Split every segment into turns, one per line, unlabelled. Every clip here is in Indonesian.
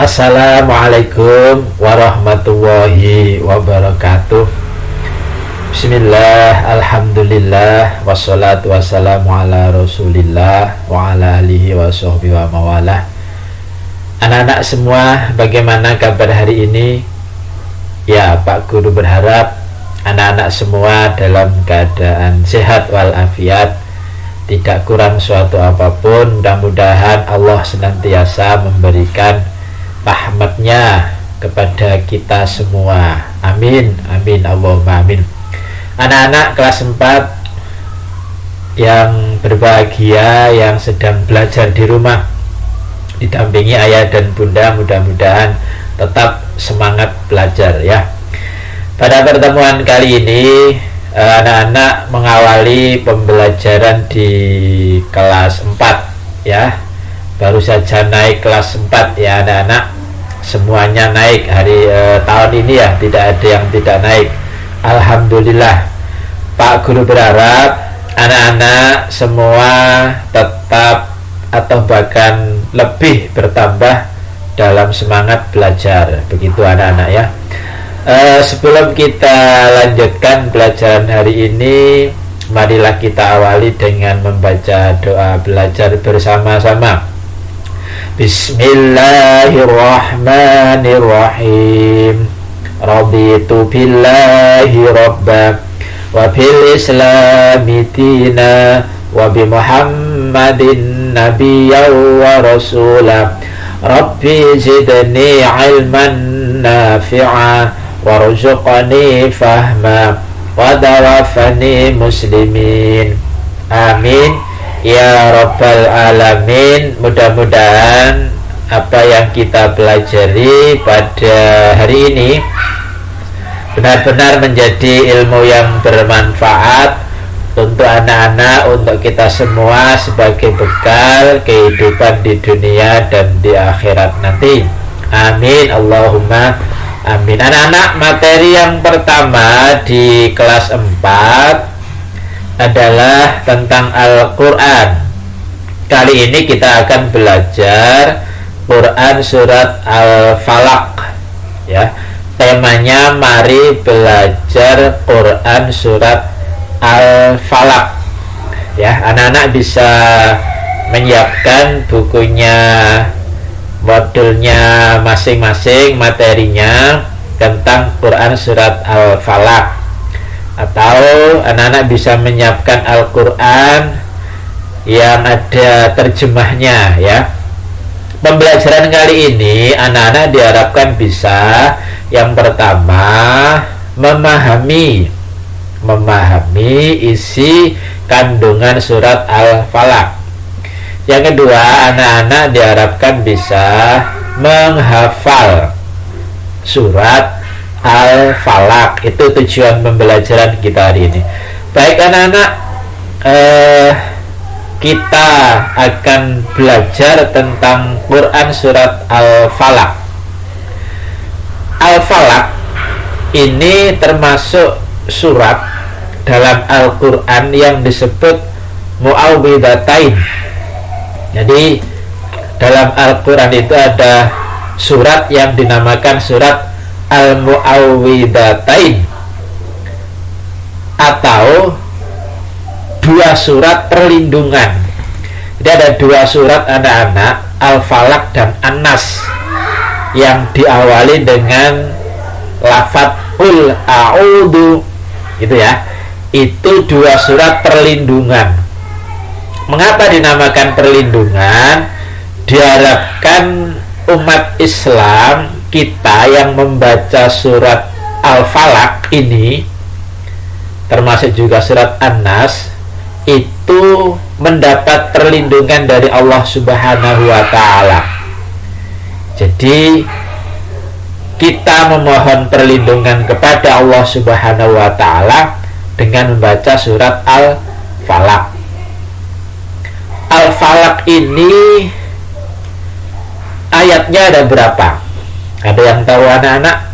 Assalamualaikum warahmatullahi wabarakatuh. Bismillah, alhamdulillah, wassalatu wassalamu ala rasulillah wa ala alihi wa sahbihi wa mawalah. Anak-anak semua, bagaimana kabar hari ini? Ya, Pak Guru berharap anak-anak semua dalam keadaan sehat walafiat, tidak kurang suatu apapun. Mudah-mudahan Allah senantiasa memberikan rahmatnya kepada kita semua. Amin, amin, Allahumma amin. Anak-anak kelas 4 yang berbahagia, yang sedang belajar di rumah didampingi ayah dan bunda, mudah-mudahan tetap semangat belajar ya. Pada pertemuan kali ini anak-anak mengawali pembelajaran di kelas 4 ya. Baru saja naik kelas 4 ya anak-anak. Semuanya naik hari tahun ini ya, tidak ada yang tidak naik. Alhamdulillah. Pak Guru berharap anak-anak semua tetap atau bahkan lebih bertambah dalam semangat belajar. Begitu anak-anak ya. Sebelum kita lanjutkan pelajaran hari ini, marilah kita awali dengan membaca doa belajar bersama-sama. Bismillahirrahmanirrahim. Raditu billahi rabba wa bil islami dina wa bi muhammadin nabiyya wa rasula. Rabbi zidni ilman nafi'a warzuqni fahma wa tawafani muslimin. Amin ya rabbal alamin. Mudah-mudahan apa yang kita pelajari pada hari ini benar-benar menjadi ilmu yang bermanfaat untuk anak-anak, untuk kita semua sebagai bekal kehidupan di dunia dan di akhirat nanti. Amin, Allahumma amin. Anak-anak, materi yang pertama di kelas 4 adalah tentang Al-Quran. Kali ini kita akan belajar Quran surat Al-Falaq ya. Temanya mari belajar Quran surat Al-Falaq ya. Anak-anak bisa menyiapkan bukunya, modulnya masing-masing, materinya tentang Quran surat Al-Falaq, atau anak-anak bisa menyiapkan Al-Quran yang ada terjemahnya ya. Pembelajaran kali ini anak-anak diharapkan bisa yang pertama memahami isi kandungan surat Al-Falaq. Yang kedua, anak-anak diharapkan bisa menghafal surat Al-Falaq. Itu tujuan pembelajaran kita hari ini. Baik anak-anak, kita akan belajar tentang Quran surat Al-Falaq. Al-Falaq ini termasuk surat dalam Al-Quran yang disebut mu'awwidhatain. Jadi dalam Al-Quran itu ada surat yang dinamakan surat Al-Mu'awwidhatain, atau dua surat perlindungan. Jadi ada dua surat anak-anak, Al-Falaq dan An-Nas, yang diawali dengan lafadz qul a'udzu gitu ya. Itu dua surat perlindungan. Mengapa dinamakan perlindungan? Diharapkan umat Islam kita yang membaca surat Al-Falaq ini, termasuk juga surat An-Nas, itu mendapat perlindungan dari Allah Subhanahu wa ta'ala. Jadi kita memohon perlindungan kepada Allah Subhanahu wa ta'ala dengan membaca surat Al-Falaq. Al-Falaq ini ayatnya ada berapa? Ada yang tahu anak-anak?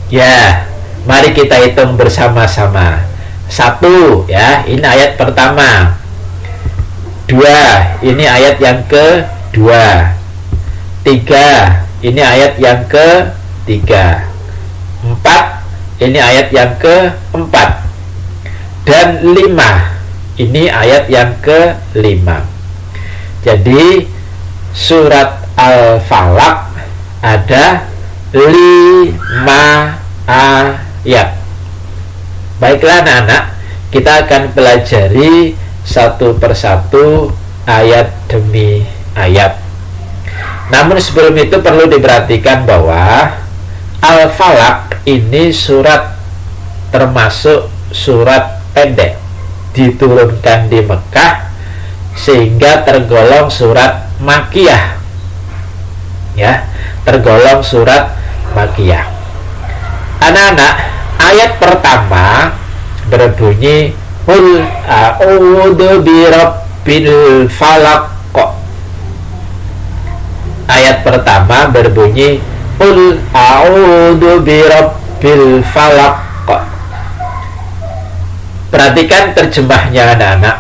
Ya, mari kita hitung bersama-sama. 1 ya, ini ayat pertama. 2, ini ayat yang kedua. 3, ini ayat yang ke-3. 4, ini ayat yang ke-4. Dan 5, ini ayat yang ke-5. Jadi surat Al-Falaq ada 5 ayat. Baiklah anak-anak, kita akan pelajari satu persatu ayat demi ayat. Namun sebelum itu perlu diperhatikan bahwa Al-Falaq ini surat termasuk surat pendek, diturunkan di Mekah sehingga tergolong surat Makkiyah. Ya, tergolong surat Makkiyah. Anak-anak, ayat pertama berbunyi Qul a'udzu birabbil falaq. Ayat pertama berbunyi Qul a'udzu birabbil falaq. Perhatikan terjemahnya anak-anak.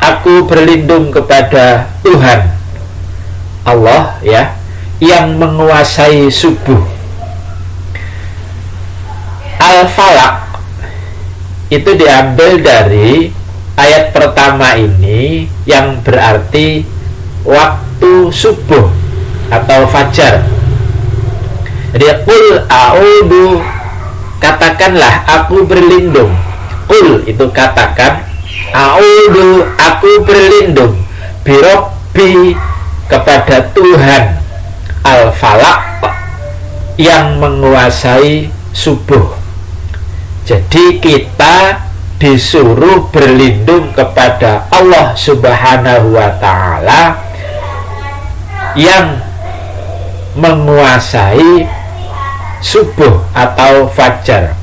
Aku berlindung kepada Tuhan Allah, ya, yang menguasai subuh. Al-Falaq itu diambil dari ayat pertama ini yang berarti waktu subuh atau fajar. Jadi qul a'udzu, katakanlah aku berlindung. Qul itu katakan, a'udzu aku berlindung, birabbi kepada Tuhan, al-falaq yang menguasai subuh. Jadi kita disuruh berlindung kepada Allah Subhanahu wa ta'ala yang menguasai subuh atau fajar.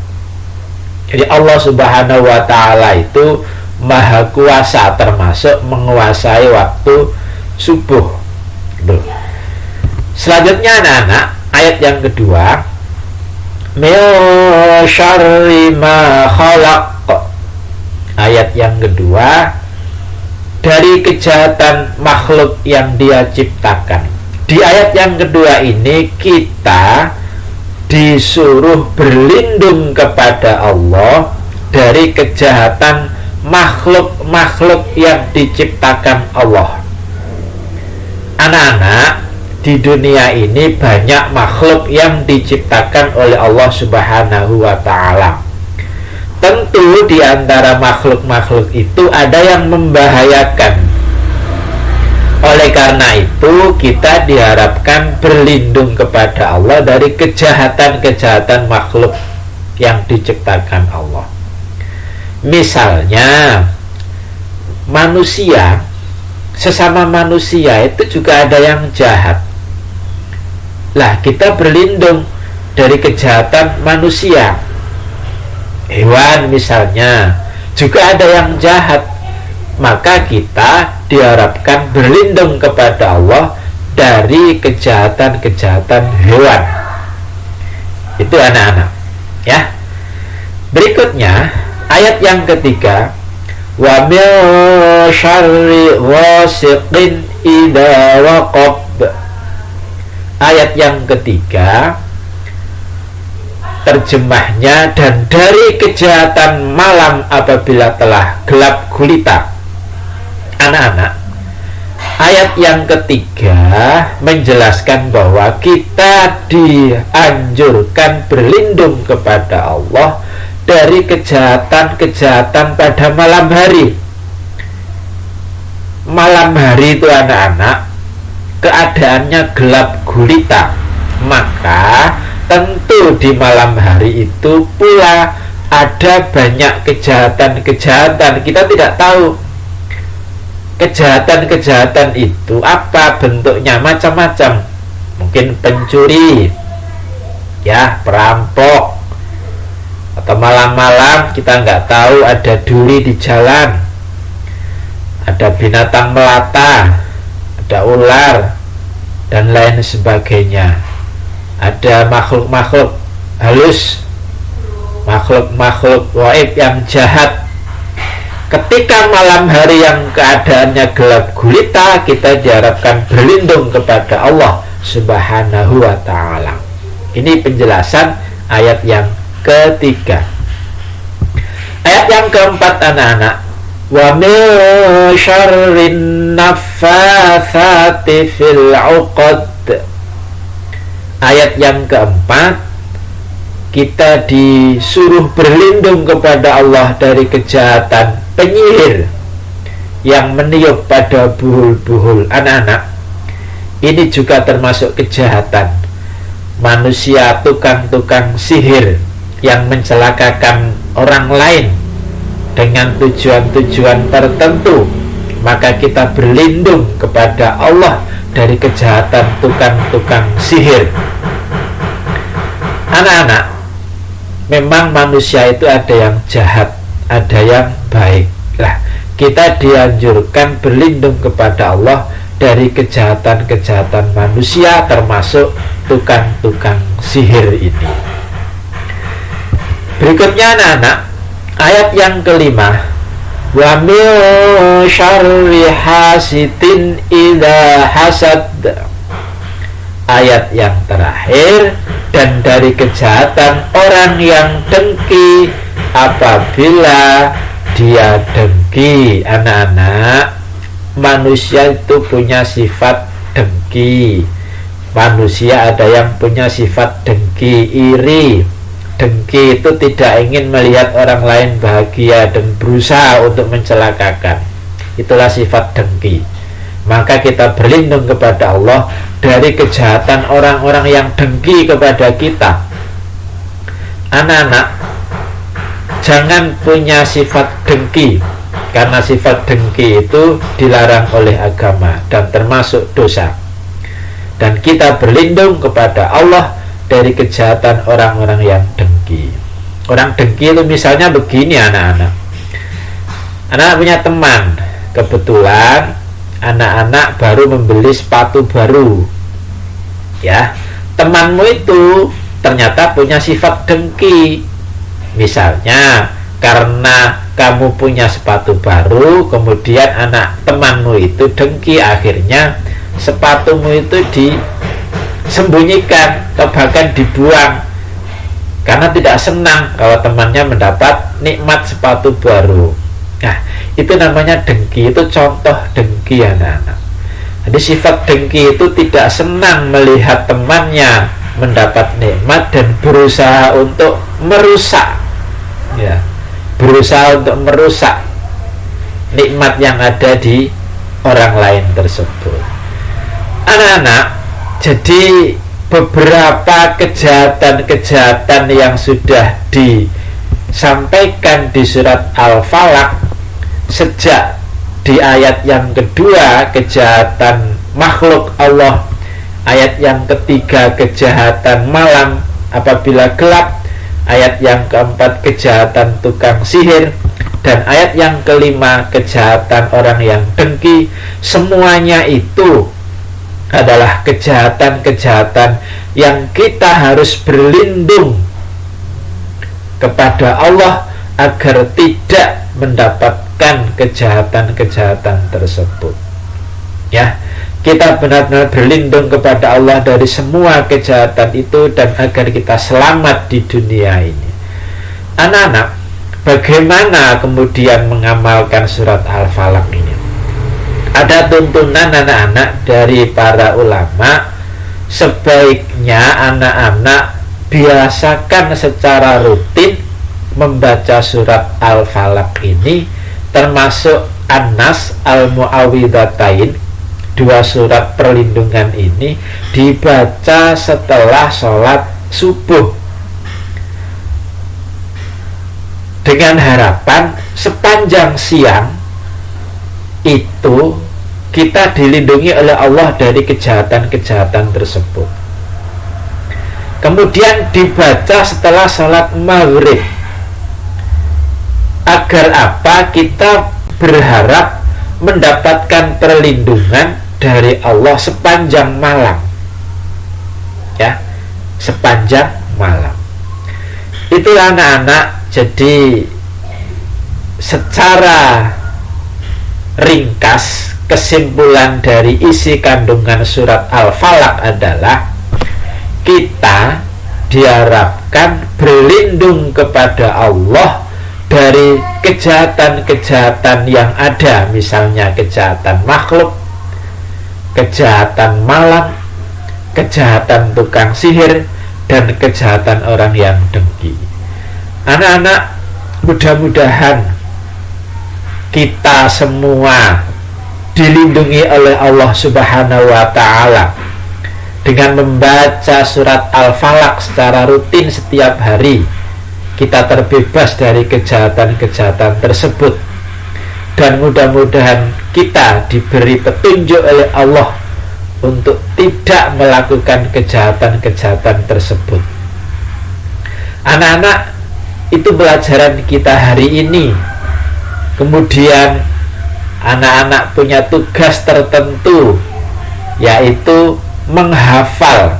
Jadi Allah Subhanahu wa ta'ala itu maha kuasa, termasuk menguasai waktu subuh. Selanjutnya anak-anak, ayat yang kedua, min syarri ma khalaq. Ayat yang kedua, dari kejahatan makhluk yang Dia ciptakan. Di ayat yang kedua ini kita disuruh berlindung kepada Allah dari kejahatan makhluk-makhluk yang diciptakan Allah. Anak-anak, di dunia ini banyak makhluk yang diciptakan oleh Allah Subhanahu wa ta'ala. Tentu di antara makhluk-makhluk itu ada yang membahayakan. Oleh karena itu kita diharapkan berlindung kepada Allah dari kejahatan-kejahatan makhluk yang diciptakan Allah. Misalnya manusia, sesama manusia itu juga ada yang jahat. Lah kita berlindung dari kejahatan manusia. Hewan misalnya juga ada yang jahat, maka kita diharapkan berlindung kepada Allah dari kejahatan-kejahatan hewan. Itu anak-anak, ya. Berikutnya ayat yang ketiga, wa min syarri ghasiqin idza waqab. Ayat yang ketiga terjemahnya, dan dari kejahatan malam apabila telah gelap gulita. Anak-anak, ayat yang ketiga menjelaskan bahwa kita dianjurkan berlindung kepada Allah dari kejahatan-kejahatan pada malam hari. Malam hari itu anak-anak keadaannya gelap gulita, maka tentu di malam hari itu pula ada banyak kejahatan-kejahatan. Kita tidak tahu kejahatan-kejahatan itu apa bentuknya, macam-macam. Mungkin pencuri, ya, perampok, atau malam-malam kita nggak tahu ada duri di jalan, ada binatang melata, ada ular, dan lain sebagainya. Ada makhluk-makhluk halus, makhluk-makhluk gaib yang jahat. Ketika malam hari yang keadaannya gelap gulita, kita diharapkan berlindung kepada Allah Subhanahu wa ta'ala. Ini penjelasan ayat yang ketiga. Ayat yang keempat anak-anak, wa min syarrin naffatsati fil 'uqad. Ayat yang keempat, kita disuruh berlindung kepada Allah dari kejahatan penyihir yang meniup pada buhul-buhul. Anak-anak, ini juga termasuk kejahatan manusia, tukang-tukang sihir yang mencelakakan orang lain dengan tujuan-tujuan tertentu. Maka kita berlindung kepada Allah dari kejahatan tukang-tukang sihir. Anak-anak, memang manusia itu ada yang jahat, ada yang baik. Lah, kita dianjurkan berlindung kepada Allah dari kejahatan-kejahatan manusia, termasuk tukang-tukang sihir ini. Berikutnya anak-anak, ayat yang kelima, wa min syarri hasidin idza hasad. Ayat yang terakhir, dan dari kejahatan orang yang dengki apabila dia dengki. Anak-anak, manusia itu punya sifat dengki. Manusia ada yang punya sifat dengki, iri. Dengki itu tidak ingin melihat orang lain bahagia dan berusaha untuk mencelakakan. Itulah sifat dengki. Maka kita berlindung kepada Allah dari kejahatan orang-orang yang dengki kepada kita. Anak-anak, jangan punya sifat dengki, karena sifat dengki itu dilarang oleh agama dan termasuk dosa. Dan kita berlindung kepada Allah dari kejahatan orang-orang yang dengki. Orang dengki itu misalnya begini anak-anak. Anak punya teman, kebetulan anak-anak baru membeli sepatu baru. Ya, temanmu itu ternyata punya sifat dengki. Misalnya karena kamu punya sepatu baru, kemudian anak temanmu itu dengki, akhirnya sepatumu itu disembunyikan atau bahkan dibuang karena tidak senang kalau temannya mendapat nikmat sepatu baru. Nah, itu namanya dengki, itu contoh dengki anak-anak. Jadi sifat dengki itu tidak senang melihat temannya mendapat nikmat dan berusaha untuk merusak, ya, berusaha untuk merusak nikmat yang ada di orang lain tersebut. Anak-anak, jadi beberapa kejahatan-kejahatan yang sudah disampaikan di surat Al-Falaq, sejak di ayat yang kedua kejahatan makhluk Allah, ayat yang ketiga kejahatan malam apabila gelap, ayat yang keempat kejahatan tukang sihir, dan ayat yang kelima kejahatan orang yang dengki. Semuanya itu adalah kejahatan-kejahatan yang kita harus berlindung kepada Allah agar tidak mendapatkan kejahatan-kejahatan tersebut. Ya, kita benar-benar berlindung kepada Allah dari semua kejahatan itu dan agar kita selamat di dunia ini. Anak-anak, bagaimana kemudian mengamalkan surat Al-Falaq ini? Ada tuntunan anak-anak dari para ulama, sebaiknya anak-anak biasakan secara rutin membaca surat Al-Falaq ini, termasuk An-Nas, Al-Mu'awwidhatain, dua surat perlindungan ini dibaca setelah sholat subuh, dengan harapan sepanjang siang itu kita dilindungi oleh Allah dari kejahatan-kejahatan tersebut. Kemudian dibaca setelah sholat maghrib. Agar apa? Kita berharap mendapatkan perlindungan dari Allah sepanjang malam. Ya, sepanjang malam. Itulah anak-anak. Jadi secara ringkas kesimpulan dari isi kandungan surat Al-Falaq adalah kita diharapkan berlindung kepada Allah dari kejahatan-kejahatan yang ada, misalnya kejahatan makhluk, kejahatan malam, kejahatan tukang sihir, dan kejahatan orang yang dengki. Anak-anak, mudah-mudahan kita semua dilindungi oleh Allah Subhanahu wa Ta'ala dengan membaca surat Al-Falaq secara rutin setiap hari. Kita terbebas dari kejahatan-kejahatan tersebut, dan mudah-mudahan kita diberi petunjuk oleh Allah untuk tidak melakukan kejahatan-kejahatan tersebut. Anak-anak, itu pelajaran kita hari ini. Kemudian anak-anak punya tugas tertentu, yaitu menghafal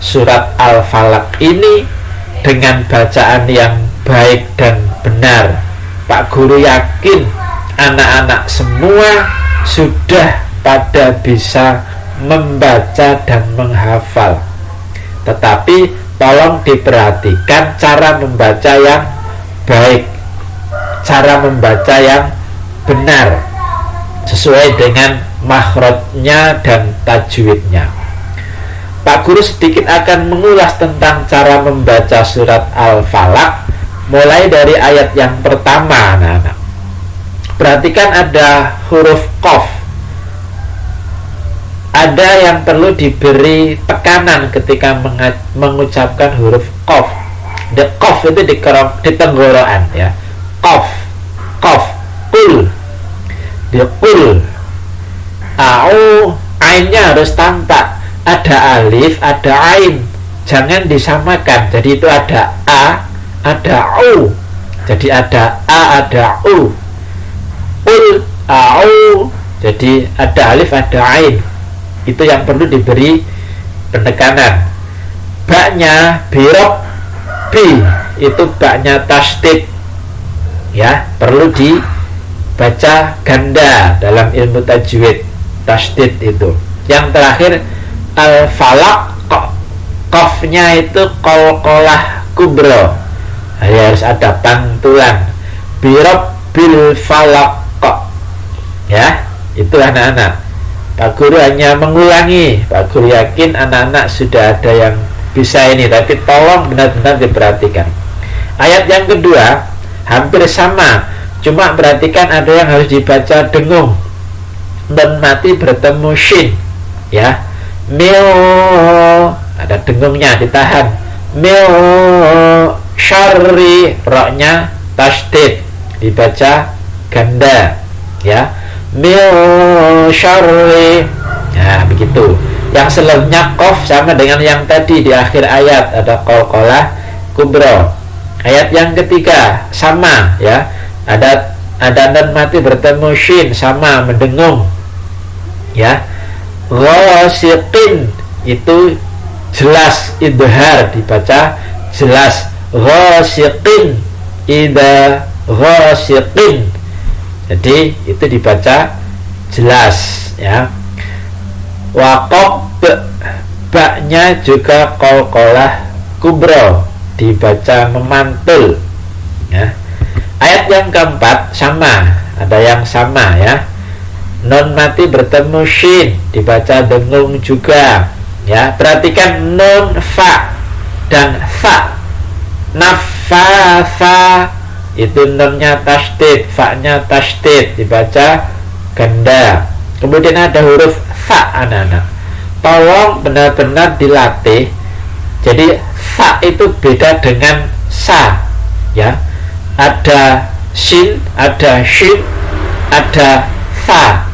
surat Al-Falaq ini dengan bacaan yang baik dan benar. Pak Guru yakin anak-anak semua sudah pada bisa membaca dan menghafal. Tetapi tolong diperhatikan cara membaca yang baik, cara membaca yang benar, sesuai dengan makhrajnya dan tajwidnya. Pak Guru sedikit akan mengulas tentang cara membaca surat Al-Falaq, mulai dari ayat yang pertama. Anak-anak, perhatikan ada huruf Qaf. Ada yang perlu diberi tekanan ketika mengucapkan huruf Qaf. The Qaf itu di tenggorokan, ya. Qaf, Qaf, Qul, dia Qul. Ainnya harus tampak. Ada alif, ada ain, jangan disamakan. Jadi itu ada a, ada u. Jadi ada a, ada u. Qul, au. Jadi ada alif, ada ain. Itu yang perlu diberi penekanan. Baknya birok bi, itu baknya tasdid, ya, perlu dibaca ganda dalam ilmu tajwid. Tasdid itu. Yang terakhir Al-Falaq, qafnya itu qalqalah kubro, harus ada pantulan. Birabbil falaq, ya. Itu anak-anak. Pak Guru hanya mengulangi. Pak Guru yakin anak-anak sudah ada yang bisa ini, tapi tolong benar-benar diperhatikan. Ayat yang kedua hampir sama, cuma perhatikan ada yang harus dibaca dengung. Dan mati bertemu shin, ya. Mil, ada dengungnya, ditahan. Mil syarri, roknya tasdid, dibaca ganda, ya. Mil syarri, nah begitu. Yang selebihnya qaf sama dengan yang tadi di akhir ayat, ada qalqalah kubro. Ayat yang ketiga sama, ya. Ada dan mati bertemu shin, sama, mendengung, ya. Ghasiqin, itu jelas, idhar, dibaca jelas. Ghasiqin, ida ghasiqin, jadi itu dibaca jelas, ya. Waqab, baknya juga qalqalah kubro, dibaca memantul, ya. Ayat yang keempat sama, ada yang sama, ya. Nun mati bertemu shin, dibaca dengung juga, ya. Perhatikan nun fa dan fa. Nafa, itu nunnya tasdid, fa-nya tasdid, dibaca ganda. Kemudian ada huruf fa, anak-anak. Tolong benar-benar dilatih. Jadi fa itu beda dengan sa, ya. Ada shin, ada shin, ada fa,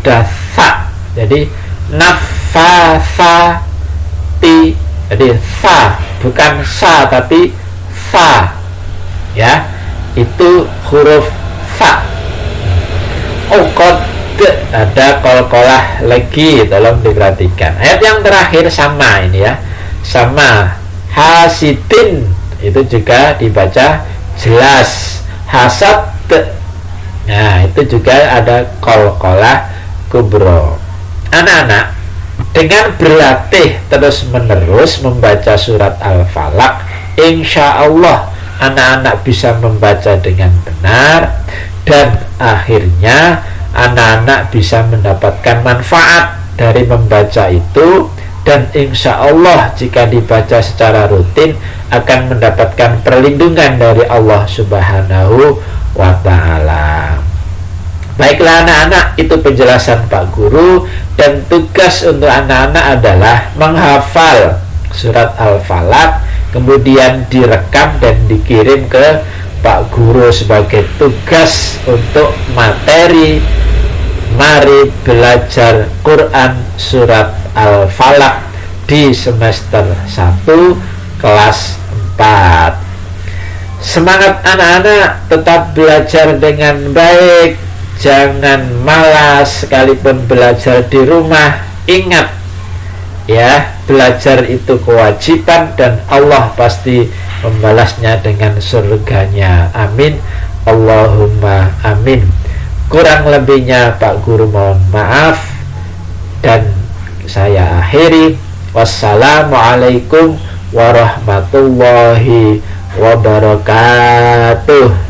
ada fa. Jadi nafasati, jadi fa, bukan sa tapi fa, ya. Itu huruf fa. Qad, ada qalqalah lagi, tolong diperhatikan. Ayat yang terakhir sama ini, ya. Sama. Hasidin, itu juga dibaca jelas. Hasad, Nah, itu juga ada qalqalah kubro. Anak-anak, dengan berlatih terus-menerus membaca surat Al-Falaq, insya Allah anak-anak bisa membaca dengan benar, dan akhirnya anak-anak bisa mendapatkan manfaat dari membaca itu. Dan insya Allah jika dibaca secara rutin akan mendapatkan perlindungan dari Allah Subhanahu wa ta'ala. Baiklah anak-anak, itu penjelasan Pak Guru. Dan tugas untuk anak-anak adalah menghafal surat Al-Falaq, kemudian direkam dan dikirim ke Pak Guru sebagai tugas untuk materi Mari Belajar Quran Surat Al-Falaq di semester 1 kelas 4. Semangat anak-anak, tetap belajar dengan baik, jangan malas sekalipun belajar di rumah. Ingat ya, belajar itu kewajiban dan Allah pasti membalasnya dengan surganya. Amin, Allahumma amin. Kurang lebihnya Pak Guru mohon maaf, dan saya akhiri. Wassalamualaikum warahmatullahi wabarakatuh.